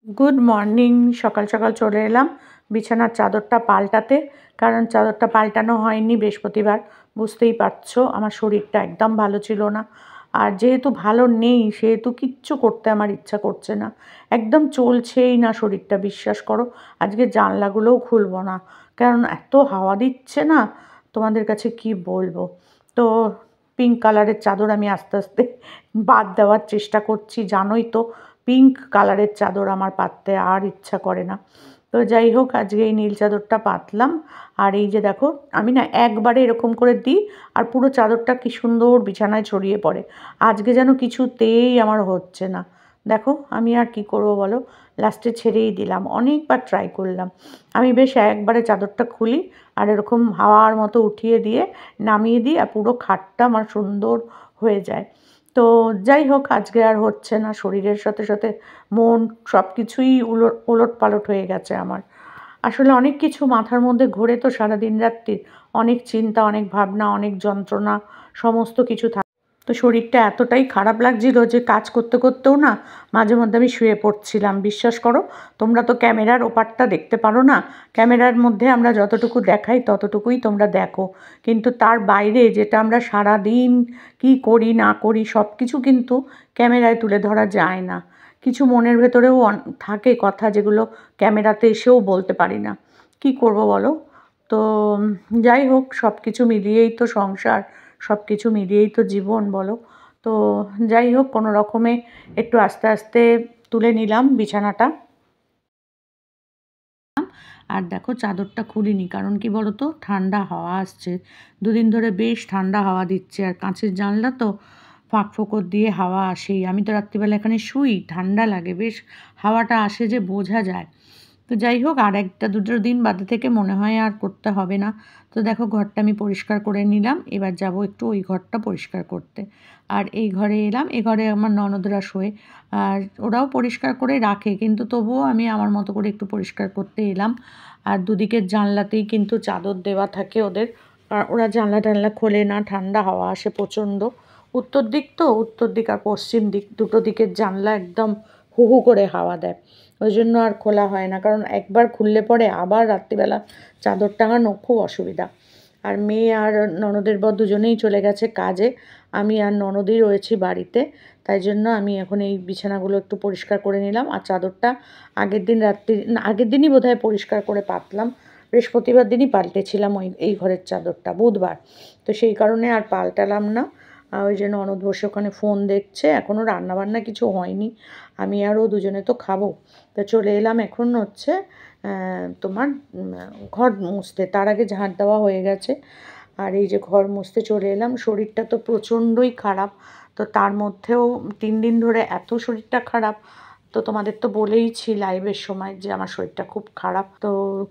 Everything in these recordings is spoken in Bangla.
Good morning. সকাল সকাল চলে এলাম বিছানার চাদরটা পাল্টাতে, কারণ চাদরটা পাল্টানো হয়নি বৃহস্পতিবার। বুঝতেই পারছো আমার শরীরটা একদম ভালো ছিল না, আর যেহেতু ভালো নেই সেহেতু কিচ্ছু করতে আমার ইচ্ছা করছে না, একদম চলছেই না শরীরটা, বিশ্বাস করো। আজকে জানলাগুলোও খুলবো না, কারণ এত হাওয়া দিচ্ছে না, তোমাদের কাছে কি বলবো। তো পিঙ্ক কালারের চাদর আমি আস্তে আস্তে বাদ দেওয়ার চেষ্টা করছি, জানোই তো পিঙ্ক কালারের চাদর আমার পাততে আর ইচ্ছা করে না। তো যাই হোক, আজকে এই নীল চাদরটা পাতলাম। আর এই যে দেখো, আমি না একবারে এরকম করে দিই আর পুরো চাদরটা কি সুন্দর বিছানায় ছড়িয়ে পড়ে। আজকে যেন কিছুতেই আমার হচ্ছে না। দেখো আমি আর কি করবো বলো, লাস্টে ছেড়েই দিলাম, অনেকবার ট্রাই করলাম। আমি বেশ একবারে চাদরটা খুলি আর এরকম হাওয়ার মতো উঠিয়ে দিয়ে নামিয়ে দিই, আর পুরো খাটটা আমার সুন্দর হয়ে যায়। তো যাই হোক, আজকে আর হচ্ছে না, শরীরের সাথে সাথে মন সব কিছুই ওলটপালট হয়ে গেছে আমার। আসলে অনেক কিছু মাথার মধ্যে ঘোরে তো সারাদিন রাত্রি, অনেক চিন্তা, অনেক ভাবনা, অনেক যন্ত্রণা, সমস্ত কিছু থাকে। তো শরীরটা এতটাই খারাপ লাগছিল যে কাজ করতে করতেও না মাঝে মধ্যে আমি শুয়ে পড়ছিলাম। বিশ্বাস করো, তোমরা তো ক্যামেরার ওপারটা দেখতে পারো না, ক্যামেরার মধ্যে আমরা যতটুকু দেখাই ততটুকুই তোমরা দেখো, কিন্তু তার বাইরে যেটা আমরা সারা দিন কী করি না করি সব কিছু কিন্তু ক্যামেরায় তুলে ধরা যায় না। কিছু মনের ভেতরেও থাকে কথা, যেগুলো ক্যামেরাতে এসেও বলতে পারি না। কি করব বলো। তো যাই হোক, সব কিছু মিলিয়েই তো সংসার, সব কিছু মিলিয়েই তো জীবন বলো। তো যাই হোক, কোনো রকমে একটু আস্তে আস্তে তুলে নিলাম বিছানাটা। আর দেখো চাদরটা খুলিনি, কারণ কি বলো তো, ঠান্ডা হাওয়া আসছে, দুদিন ধরে বেশ ঠান্ডা হাওয়া দিচ্ছে, আর কাঁচের জানলা তো, ফাঁক ফোকর দিয়ে হাওয়া আসেই। আমি তো রাত্রিবেলা এখানে শুই, ঠান্ডা লাগে বেশ, হাওয়াটা আসে যে বোঝা যায়। তো যাই হোক, আর একটা দুটো দিন বাদে থেকে মনে হয় আর করতে হবে না। তো দেখো ঘরটা আমি পরিষ্কার করে নিলাম, এবার যাব একটু ওই ঘরটা পরিষ্কার করতে। আর এই ঘরে এলাম, এ ঘরে আমার ননদরা শোয়, আর ওরাও পরিষ্কার করে রাখে, কিন্তু তবুও আমি আমার মতো করে একটু পরিষ্কার করতে এলাম। আর দুদিকের জানলাতেই কিন্তু চাদর দেওয়া থাকে ওদের, আর ওরা জানলা টানলা খোলে না, ঠান্ডা হাওয়া আসে প্রচণ্ড। উত্তর দিক তো, উত্তর দিক আর পশ্চিম দিক দুটো দিকের জানলা একদম হু হু করে হাওয়া দেয়, ওই জন্য আর খোলা হয় না, কারণ একবার খুললে পরে আবার রাত্রিবেলা চাদর টাঙানো খুব অসুবিধা। আর মেয়ে আর ননদের বর দুজনেই চলে গেছে কাজে, আমি আর ননদই রয়েছি বাড়িতে। তাই জন্য আমি এখন এই বিছানাগুলো একটু পরিষ্কার করে নিলাম, আর চাদরটা আগের দিন রাত্রি না, আগের দিনই বোধহয় পরিষ্কার করে পাতলাম, বৃহস্পতিবার দিনই পাল্টেছিলাম এই ঘরের চাদরটা, বুধবার। তো সেই কারণে আর পাল্টালাম না। ওই জন্য ননদ বসে ওখানে ফোন দেখছে, এখনও রান্নাবান্না কিছু হয়নি, আমি আর ও দুজনে তো খাবো। তো চলে এলাম এখন হচ্ছে তোমার ঘর মুছতে, তার আগে ঝাঁট দেওয়া হয়ে গেছে। আর এই যে ঘর মুছতে চলে এলাম, শরীরটা তো প্রচণ্ডই খারাপ, তো তার মধ্যেও 3 দিন ধরে এত শরীরটা খারাপ, তো তোমাদের তো বলেইছি লাইভের সময় যে আমার শরীরটা খুব খারাপ। তো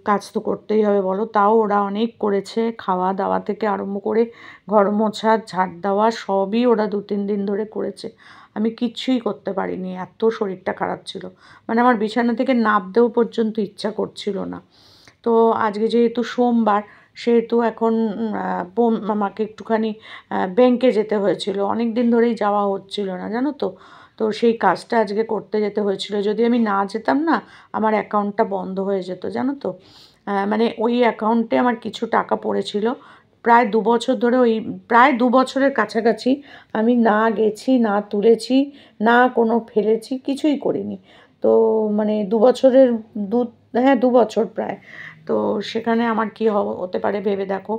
কাজ তো করতেই হবে বলো, তাও ওরা অনেক করেছে, খাওয়া দাওয়া থেকে আরম্ভ করে ঘর মোছা ঝাড় দেওয়া সবই ওরা 2-3 দিন ধরে করেছে, আমি কিচ্ছুই করতে পারিনি, এত শরীরটা খারাপ ছিল, মানে আমার বিছানা থেকে নামতেও পর্যন্ত ইচ্ছা করছিল না। তো আজকে যেহেতু সোমবার, সেহেতু এখন আমাকে একটুখানি ব্যাংকে যেতে হয়েছিল, অনেক দিন ধরেই যাওয়া হচ্ছিল না জানো তো। তো সেই কাজটা আজকে করতে যেতে হয়েছিল, যদি আমি না যেতাম না আমার অ্যাকাউন্টটা বন্ধ হয়ে যেত জানো তো। মানে ওই অ্যাকাউন্টে আমার কিছু টাকা পড়েছিল, প্রায় 2 বছর ধরে, ওই প্রায় 2 বছরের কাছাকাছি আমি না গেছি, না তুলেছি, না কোনো ফেলেছি, কিছুই করিনি। তো মানে 2 বছরের দু হ্যাঁ 2 বছর প্রায়। তো সেখানে আমার কী হতে পারে ভেবে দেখো।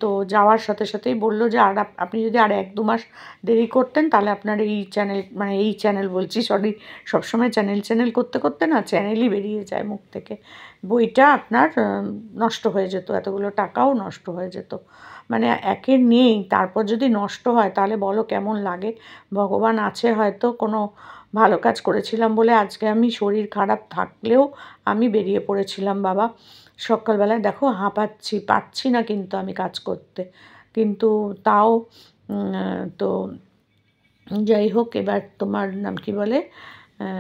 তো যাওয়ার সাথে সাথেই বললো যে আর আপনি যদি আর 1-2 মাস দেরি করতেন তাহলে আপনার এই চ্যানেল, মানে এই চ্যানেল বলছি, সরি, সবসময় চ্যানেল চ্যানেল করতে করতে না চ্যানেলই বেরিয়ে যায় মুখ থেকে, বইটা আপনার নষ্ট হয়ে যেত, এতগুলো টাকাও নষ্ট হয়ে যেত। মানে একের নেই, তারপর যদি নষ্ট হয় তাহলে বলো কেমন লাগে। ভগবান আছে হয়তো, কোনো ভালো কাজ করেছিলাম বলে আজকে আমি, শরীর খারাপ থাকলেও আমি বেরিয়ে পড়েছিলাম বাবা। সকালবেলায় দেখো হাঁপাচ্ছি, পারছি না কিন্তু আমি কাজ করতে, কিন্তু তাও তো যাই হোক, এবার তোমার নাম কি বলে,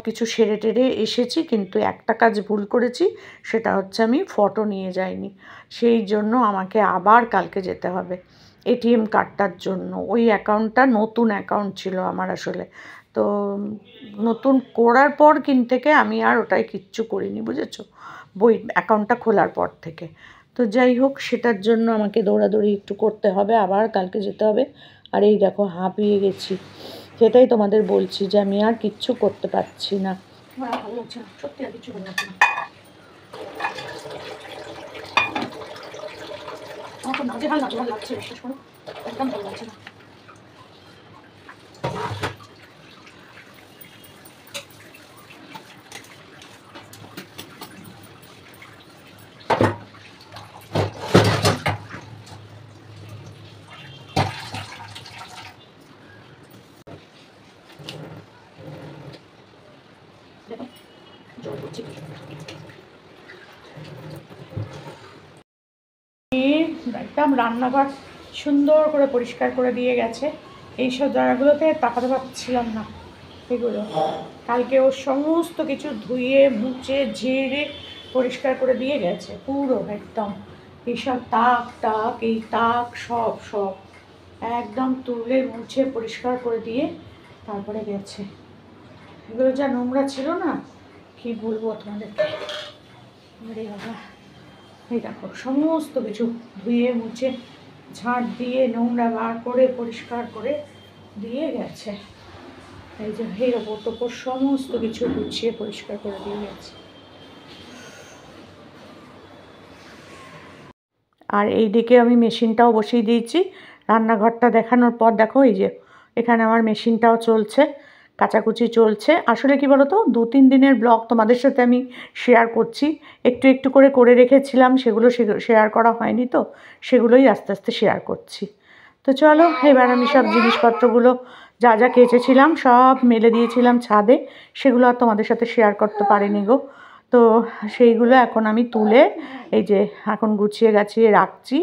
কিছু সেরে টেরে এসেছি, কিন্তু একটা কাজ ভুল করেছি, সেটা হচ্ছে আমি ফটো নিয়ে যাইনি, সেই জন্য আমাকে আবার কালকে যেতে হবে এটিএম কার্ডটার জন্য। ওই অ্যাকাউন্টটা নতুন অ্যাকাউন্ট ছিল আমার আসলে। তো নতুন করার পর থেকে আমি আর ওটাই কিচ্ছু করিনি, বুঝেছো, বই অ্যাকাউন্টটা খোলার পর থেকে। তো যাই হোক, সেটার জন্য আমাকে দৌড়াদৌড়ি একটু করতে হবে, আবার কালকে যেতে হবে। আর এই দেখো হাঁপিয়ে গেছি, সেটাই তোমাদের বলছি যে আমি আর কিচ্ছু করতে পারছি না। ভালো লাগছে না, সত্যি আর কিছু ভালো লাগছে না। আমার তো নাজেহাল নাজেহাল লাগছে, বিশ্বাস করো, একদম ভালো লাগছে না। একদম রান্নাঘর সুন্দর করে পরিষ্কার করে দিয়ে গেছে। এইসব জায়গাগুলোতে তাকাতে পারছিলাম না। এগুলো কালকে ওর সমস্ত কিছু ধুয়ে মুছে ঝেড়ে পরিষ্কার করে দিয়ে গেছে পুরো একদম। এইসব তাক এই তাক সব একদম তুলে মুছে পরিষ্কার করে দিয়ে তারপরে গেছে। এগুলো যা নোংরা ছিল না, কি বলবো তোমাদেরকে। এই দেখো সমস্ত কিছু ধুয়ে মুছে ঝাঁট দিয়ে নোংরা বার করে পরিষ্কার করে দিয়ে গেছে। এই যে এর ওপর টোপর সমস্ত কিছু গুছিয়ে পরিষ্কার করে দিয়ে গেছে। আর এই দিকে আমি মেশিনটাও বসিয়ে দিয়েছি। রান্নাঘরটা দেখানোর পর দেখো, এই যে এখানে আমার মেশিনটাও চলছে, কাচাকুচি চলছে। আসলে কি বলো তো, 2-3 দিনের ব্লগ তোমাদের সাথে আমি শেয়ার করছি, একটু একটু করে রেখেছিলাম, সেগুলো শেয়ার করা হয়নি, তো সেগুলোই আস্তে আস্তে শেয়ার করছি। তো চলো, এবার আমি সব জিনিসপত্রগুলো যা যা কেচেছিলাম সব মেলে দিয়েছিলাম ছাদে, সেগুলো আর তোমাদের সাথে শেয়ার করতে পারিনি গো। তো সেইগুলো এখন আমি তুলে এই যে এখন গুছিয়ে গাছিয়ে রাখছি।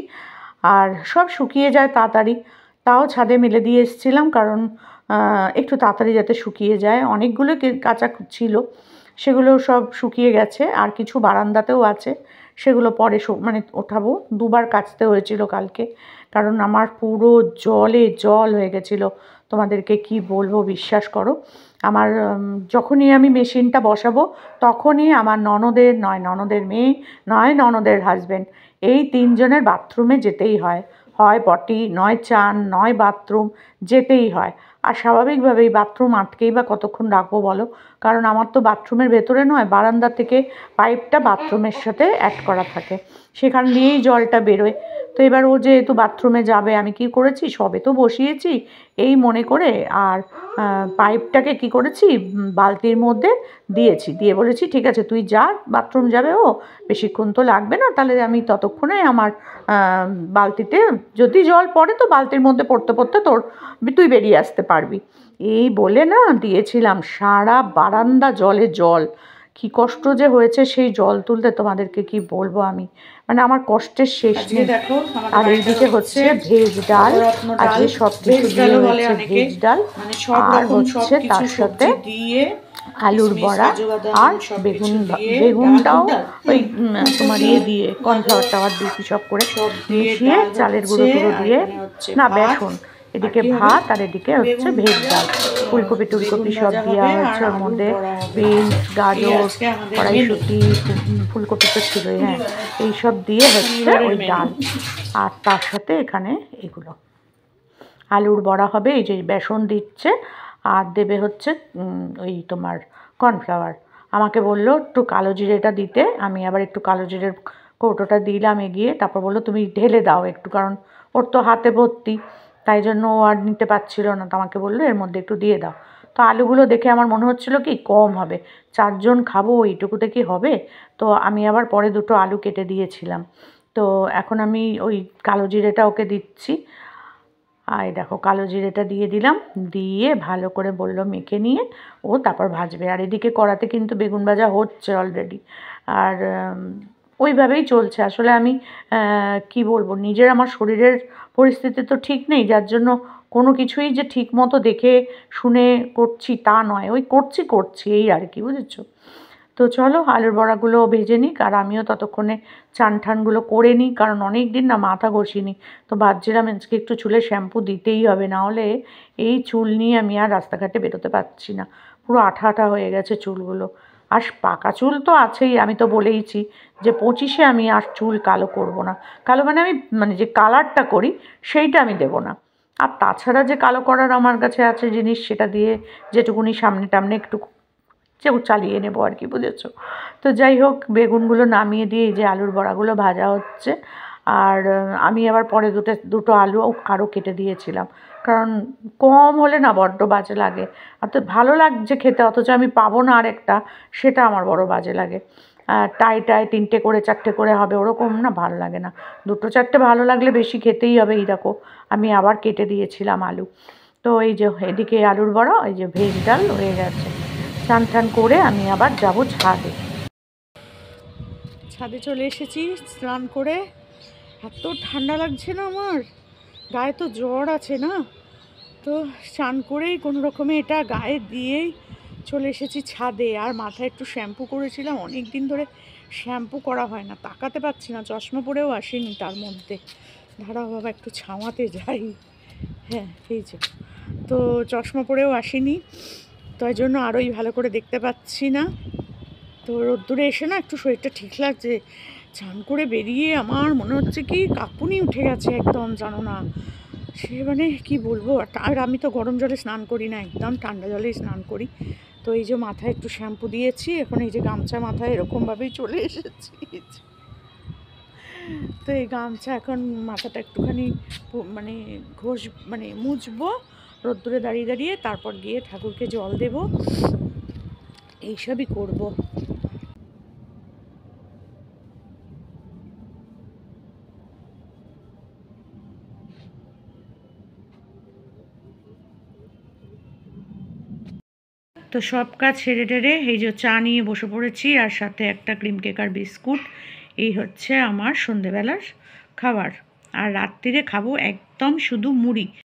আর সব শুকিয়ে যায় তাড়াতাড়ি, তাও ছাদে মেলে দিয়ে এসেছিলাম, কারণ একটু তাড়াতাড়ি যাতে শুকিয়ে যায়। অনেকগুলো কাঁচা ছিল, সেগুলো সব শুকিয়ে গেছে। আর কিছু বারান্দাতেও আছে, সেগুলো পরে মানে ওঠাবো। 2বার কাচতে হয়েছিল কালকে, কারণ আমার পুরো জলে জল হয়ে গেছিলো। তোমাদেরকে কি বলবো, বিশ্বাস করো। আমার যখনই আমি মেশিনটা বসাবো, তখনই আমার ননদের মেয়ে নয় ননদের হাজব্যান্ড, এই 3 জনের বাথরুমে যেতেই হয়। হয় পটি, নয় চান, নয় বাথরুম, যেতেই হয়। আর স্বাভাবিকভাবেই বাথরুম আটকেই বা কতক্ষণ রাখবো বলো, কারণ আমার তো বাথরুমের ভেতরে নয়, বারান্দা থেকে পাইপটা বাথরুমের সাথে অ্যাড করা থাকে, সেখান দিয়েই জলটা বেরোয়। তো এবার ও যেহেতু বাথরুমে যাবে, আমি কি করেছি, সবে তো বসিয়েছি এই মনে করে, আর পাইপটাকে কি করেছি, বালতির মধ্যে দিয়েছি, দিয়ে বলেছি ঠিক আছে তুই যা, বাথরুম যাবে ও, বেশিক্ষণ তো লাগবে না, তাহলে আমি ততক্ষণে আমার বালতিতে যদি জল পড়ে তো বালতির মধ্যে পড়তে পড়তে তুই বেরিয়ে আসতে পারবি। এই বলে না দিয়েছিলাম, সারা বারান্দা জলে জল। কি কষ্ট যে হয়েছে সেই জল তুলতে, তোমাদেরকে কি বলবো আমি, মানে আমার কষ্টের শেষ নেই। আর এইদিকে হচ্ছে ভেজ ডাল, আজকে সব কিছু দিয়ে হয়েছে ভেজ ডাল, আর হচ্ছে তার সাথে আলুর বড়া আর বেগুনটাও ওই তোমার দিয়ে কর্নফ্লাওয়ার টাওয়ার দিয়েছি, সব করে মিশিয়ে চালের গুঁড়ো দিয়ে, না বেসন। এদিকে ভাত আর এদিকে হচ্ছে ভেজ ডাল, ফুলকপি টুলকপি সব দেওয়া হচ্ছে ওর মধ্যে, বিনস, গাজর, কড়াইশুঁটি, ফুলকপি তো ছিলই, হ্যাঁ, এইসব দিয়ে হচ্ছে ওই ডাল। আর তার সাথে এখানে এগুলো আলুর বড়া হবে, এই যে বেসন দিচ্ছে, আর দেবে হচ্ছে ওই তোমার কর্নফ্লাওয়ার। আমাকে বললো একটু কালো জিরেটা দিতে, আমি আবার একটু কালো জিরের কৌটোটা দিলাম এগিয়ে, তারপর বললো তুমি ঢেলে দাও একটু, কারণ ওর তো হাতে ভর্তি, তাই জন্য ও আর নিতে পারছিল না, তো আমাকে বললো এর মধ্যে একটু দিয়ে দাও। তো আলুগুলো দেখে আমার মনে হচ্ছিলো কি কম হবে, 4 জন খাবো, এইটুকুতে কি হবে। তো আমি আবার পরে 2টো আলু কেটে দিয়েছিলাম। তো এখন আমি ওই কালো জিরেটা ওকে দিচ্ছি। আর দেখো কালো জিরেটা দিয়ে দিলাম, দিয়ে ভালো করে বললো মেখে নিয়ে ও তারপর ভাজবে। আর এদিকে কড়াতে কিন্তু বেগুন ভাজা হচ্ছে অলরেডি। আর ওইভাবেই চলছে। আসলে আমি কি বলবো, নিজের আমার শরীরের পরিস্থিতি তো ঠিক নেই, যার জন্য কোনো কিছুই যে ঠিক মতো দেখে শুনে করছি তা নয়, ওই করছি এই আর কি, বুঝেছো। তো চলো আলুর বড়াগুলো ভেজে নিক, আর আমিও ততক্ষণে চান ঠানগুলো করে নিই, কারণ অনেক দিন না মাথা ঘষিনি। তো ভাবছিলাম আজকে একটু চুলে শ্যাম্পু দিতেই হবে, না হলে এই চুল নিয়ে আমি আর রাস্তাঘাটে বেরোতে পারছি না, পুরো আঠা আঠা হয়ে গেছে চুলগুলো। আর পাকা চুল তো আছেই, আমি তো বলেইছি যে 25-এ আমি আর চুল কালো করব না। কালো মানে আমি মানে যে কালারটা করি সেইটা আমি দেব না। আর তাছাড়া যে কালো করার আমার কাছে আছে জিনিস, সেটা দিয়ে যেটুকুনি সামনে টামনে একটু চালিয়ে নেবো আর কি, বুঝেছো? তো যাই হোক, বেগুনগুলো নামিয়ে দিয়ে এই যে আলুর বড়াগুলো ভাজা হচ্ছে। আর আমি আবার পরে দুটো আলু আরও কেটে দিয়েছিলাম, কারণ কম হলে না বড্ড বাজে লাগে। আর তো ভালো লাগছে খেতে, অথচ আমি পাবো না আরেকটা, সেটা আমার বড় বাজে লাগে। টাই 3টে করে 4টে করে হবে ওরকম না, ভালো লাগে না। 2-4টে ভালো লাগলে বেশি খেতেই হবে। এই দেখো, আমি আবার কেটে দিয়েছিলাম আলু। তো এই যে এদিকে আলুর বড়া, এই যে ভেজ ডাল হয়ে গেছে। স্নান টান করে আমি আবার যাব ছাদে। ছাদে চলে এসেছি স্নান করে। এত ঠান্ডা লাগছে না আমার, গায়ে তো জ্বর আছে না, তো স্নান করেই কোনো রকমে এটা গায়ে দিয়েই চলে এসেছি ছাদে। আর মাথায় একটু শ্যাম্পু করেছিলাম, অনেক দিন ধরে শ্যাম্পু করা হয় না, তাকাতে পারছি না, চশমা পরেও আসেনি তার মধ্যে। দাঁড়াও বাবা, একটু ছাওয়াতে যাই। হ্যাঁ, এই যে, তো চশমা পরেও আসেনি, তাই জন্য আরোই ভালো করে দেখতে পাচ্ছি না। তো রোদ্দুরে এসে না একটু শরীরটা ঠিক লাগছে। স্নান করে বেরিয়ে আমার মনে হচ্ছে কি কাঁপুনি উঠে গেছে একদম, জানো না, সে মানে কি বলবো। আর আমি তো গরম জলে স্নান করি না, একদম ঠান্ডা জলেই স্নান করি। তো এই যে মাথায় একটু শ্যাম্পু দিয়েছি, এখন এই যে গামছা মাথায় এরকমভাবেই চলে এসেছি। তো এই গামছা এখন মাথাটা একটুখানি মানে মানে মুছবো রোদ্দুরে দাঁড়িয়ে দাঁড়িয়ে, তারপর গিয়ে ঠাকুরকে জল দেব, এইসবই করব। তো সব কাজ সেরে টেরে এই যে চা নিয়ে বসে পড়েছি, আর সাথে একটা ক্রিম কেক আর বিস্কুট। এই হচ্ছে আমার সন্ধেবেলার খাবার। আর রাত্রিরে খাবো একদম শুধু মুড়ি।